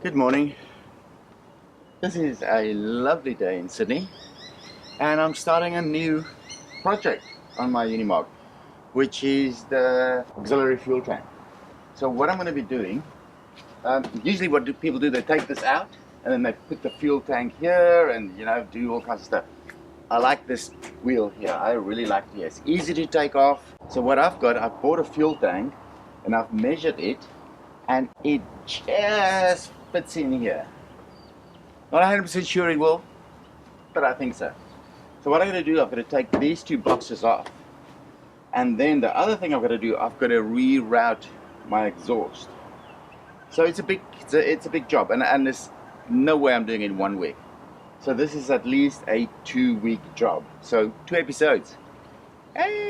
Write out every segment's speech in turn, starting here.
Good morning. This is a lovely day in Sydney and I'm starting a new project on my Unimog, which is the auxiliary fuel tank. So what I'm going to be doing, usually what do people do, they take this out and then they put the fuel tank here and do all kinds of stuff. I like this wheel here. I really like it. It's easy to take off. So what I've bought a fuel tank and I've measured it and it just fits in here. Not 100% sure it will, but I think so. So what I'm going to do, I've got to take these two boxes off, and then the other thing I've got to do, I've got to reroute my exhaust. So it's a big job, and there's no way I'm doing it in 1 week. So this is at least a 2-week job. So 2 episodes. Hey.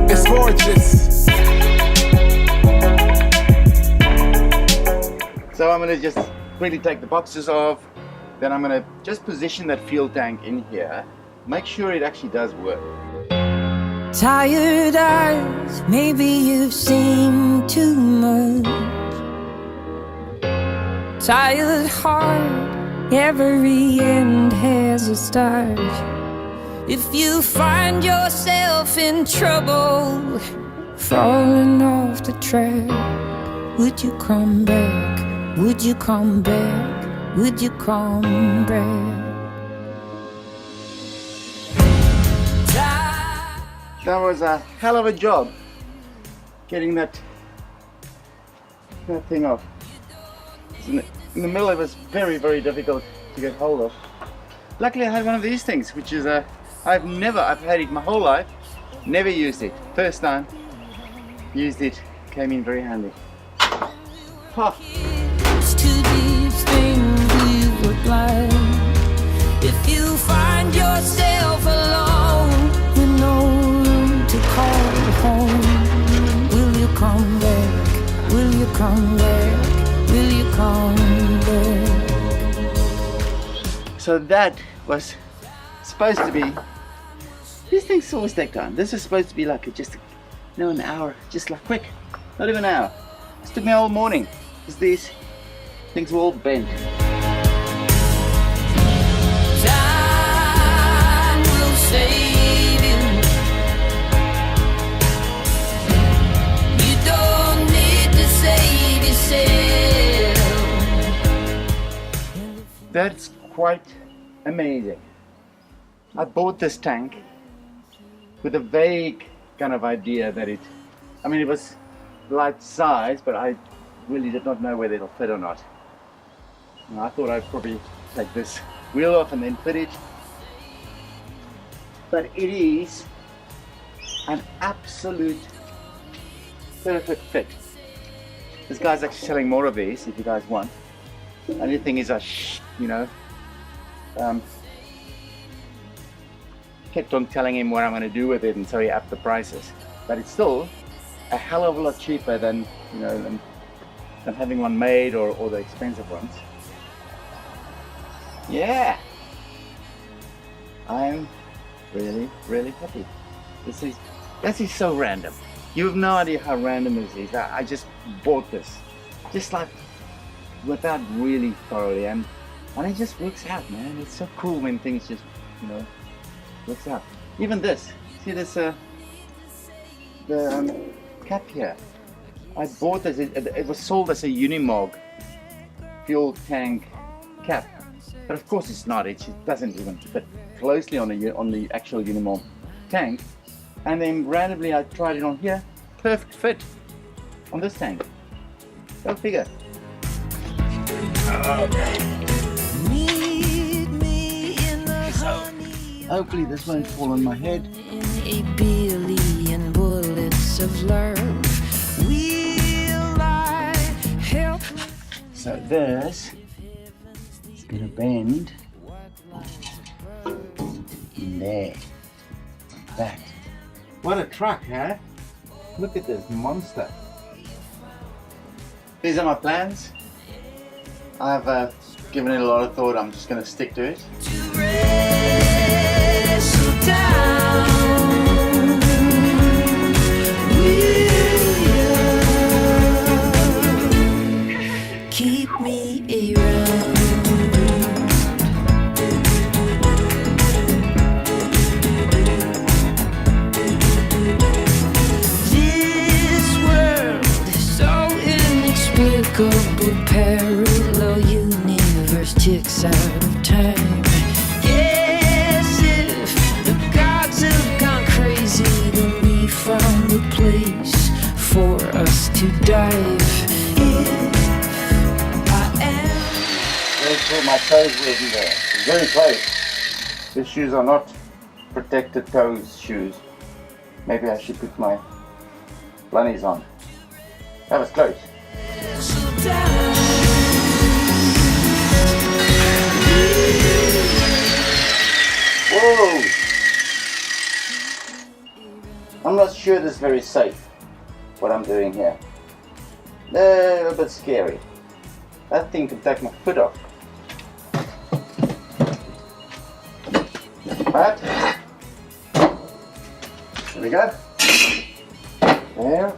It's gorgeous. So I'm going to just quickly take the boxes off, then I'm going to just position that fuel tank in here, make sure it actually does work. Tired eyes, maybe you've seen too much. Tired heart, every end has a start. If you find yourself in trouble, falling off the track, would you come back? Would you come back? Would you come back? That was a hell of a job getting that thing off. In the middle it was very, very difficult to get hold of. Luckily I had one of these things, which is I've had it my whole life, never used it. First time used it, came in very handy. Huh. To these things we would like. If you find yourself alone with no room to call home, will you come back? Will you come back? Will you come back? So that was supposed to be, these things always take time. This is supposed to be like an hour, just like quick, not even an hour. This took me all morning, because these things were all bent. Time will save you. You don't need to save yourself. That's quite amazing. I bought this tank with a vague kind of idea that it was light size, but I really did not know whether it'll fit or not. I thought I'd probably take this wheel off and then fit it, but it is an absolute perfect fit. This guy's actually selling more of these if you guys want. Only thing is kept on telling him what I'm going to do with it, and so he upped the prices. But it's still a hell of a lot cheaper than than having one made or the expensive ones. Yeah, I'm really, really happy. This is so random. You have no idea how random this is. I just bought this, just like without really thoroughly, and it just works out, man. It's so cool when things just works out. Even this, see this the cap here. I bought this. It was sold as a Unimog fuel tank cap, but of course it's not. It doesn't even fit closely on the actual Unimog tank. And then randomly I tried it on here. Perfect fit on this tank. Go figure. Hopefully this won't fall on my head. A billion bullets of love. Will I help? So this is gonna bend in there, like that. What a truck, huh? Look at this monster. These are my plans. I've given it a lot of thought. I'm just gonna stick to it. unbreakable parallel universe ticks out of time. Yes, if the gods have gone crazy, then we found a place for us to dive. If I am. Let's put my toes in there. It's very close. These shoes are not protected toes shoes. Maybe I should put my bunnies on. That was close. Whoa! I'm not sure this is very safe, what I'm doing here. A little bit scary. That thing can take my foot off. But, there we go. There,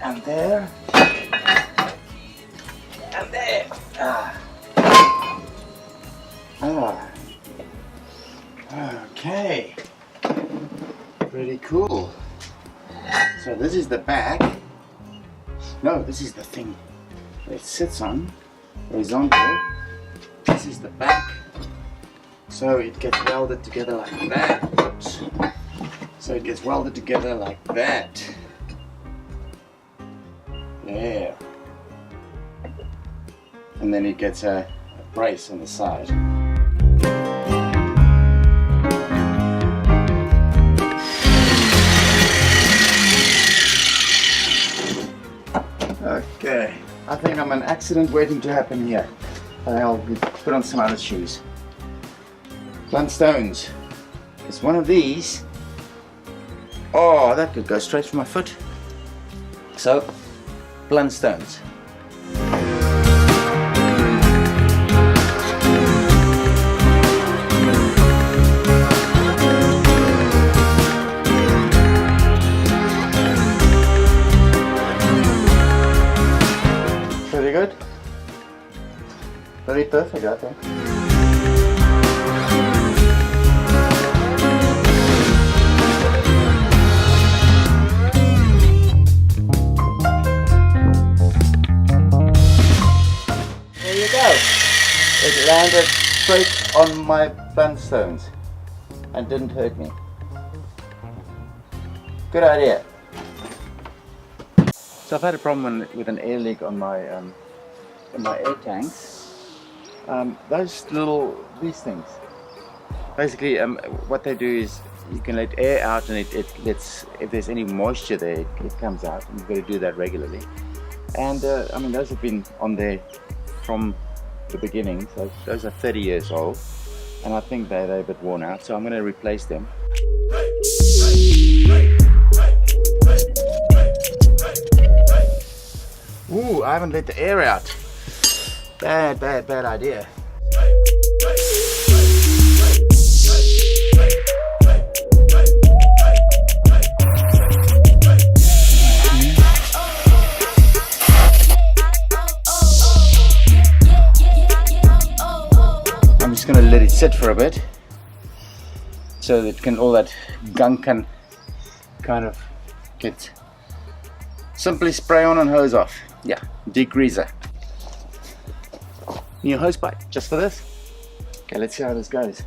and there, and there. Okay. Pretty cool. So this is the back. No, this is the thing that it sits on, horizontal. This is the back. So it gets welded together like that. Oops. So it gets welded together like that. There. And then it gets a brace on the side. Okay, I think I'm an accident waiting to happen here. I'll put on some other shoes. Blunt stones. It's one of these. Oh, that could go straight for my foot. So, blunt stones. Pretty good. Very perfect, I think. It landed straight on my blunt stones and didn't hurt me. Good idea. So I've had a problem with an air leak on my in my air tanks. These things. Basically, what they do is you can let air out, and it lets, if there's any moisture there, it comes out, and you've got to do that regularly. And I mean, those have been on there from the beginning, so those are 30 years old, and I think they're a bit worn out, so I'm going to replace them. Ooh, I haven't let the air out. Bad idea. I'm just going to let it sit for a bit so that all that gunk can kind of get. Simply spray on and hose off. Yeah, degreaser. New hose pipe just for this. Okay, let's see how this goes.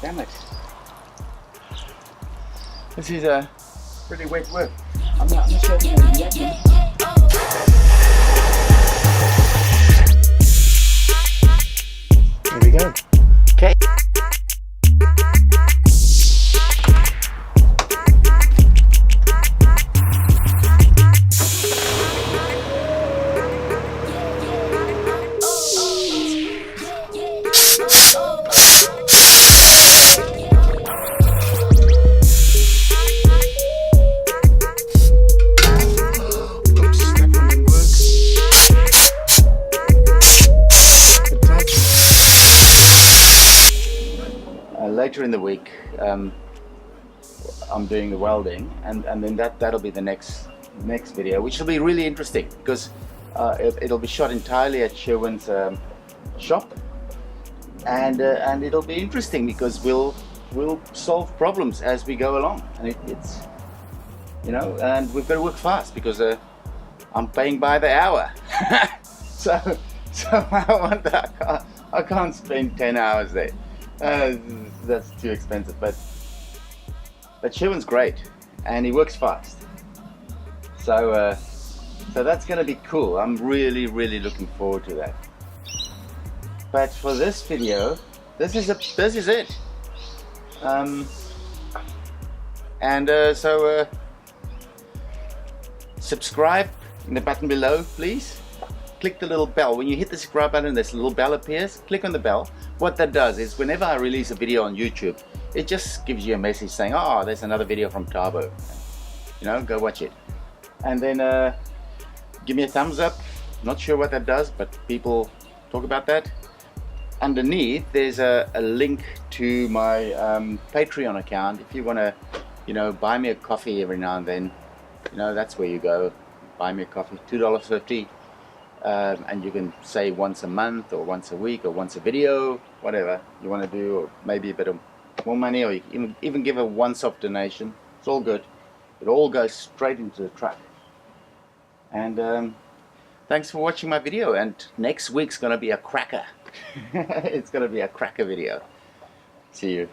Damn it. This is a pretty wet work. I'm not sure if I'm going to get it. There we go. Okay. Later in the week, I'm doing the welding, and then that'll be the next video, which will be really interesting because it'll be shot entirely at Sherwin's shop, and it'll be interesting because we'll solve problems as we go along, and it's, you know, and we've got to work fast because I'm paying by the hour. so I can't spend 10 hours there. That's too expensive. But Sherwin's great, and he works fast. So that's going to be cool. I'm really looking forward to that. But for this video, this is it. Subscribe in the button below, please. Click the little bell. When you hit the subscribe button, this little bell appears. Click on the bell. What that does is whenever I release a video on YouTube, it just gives you a message saying, oh, there's another video from Thabo. You know, go watch it. And then give me a thumbs up. Not sure what that does, but people talk about that. Underneath, there's a link to my Patreon account. If you want to, you know, buy me a coffee every now and then, you know, that's where you go. Buy me a coffee, $2.50. And you can say once a month or once a week or once a video, whatever you want to do, or maybe a bit of more money, or you can even give a once-off donation. It's all good. It all goes straight into the truck. And thanks for watching my video, and next week's going to be a cracker. It's going to be a cracker video. See you.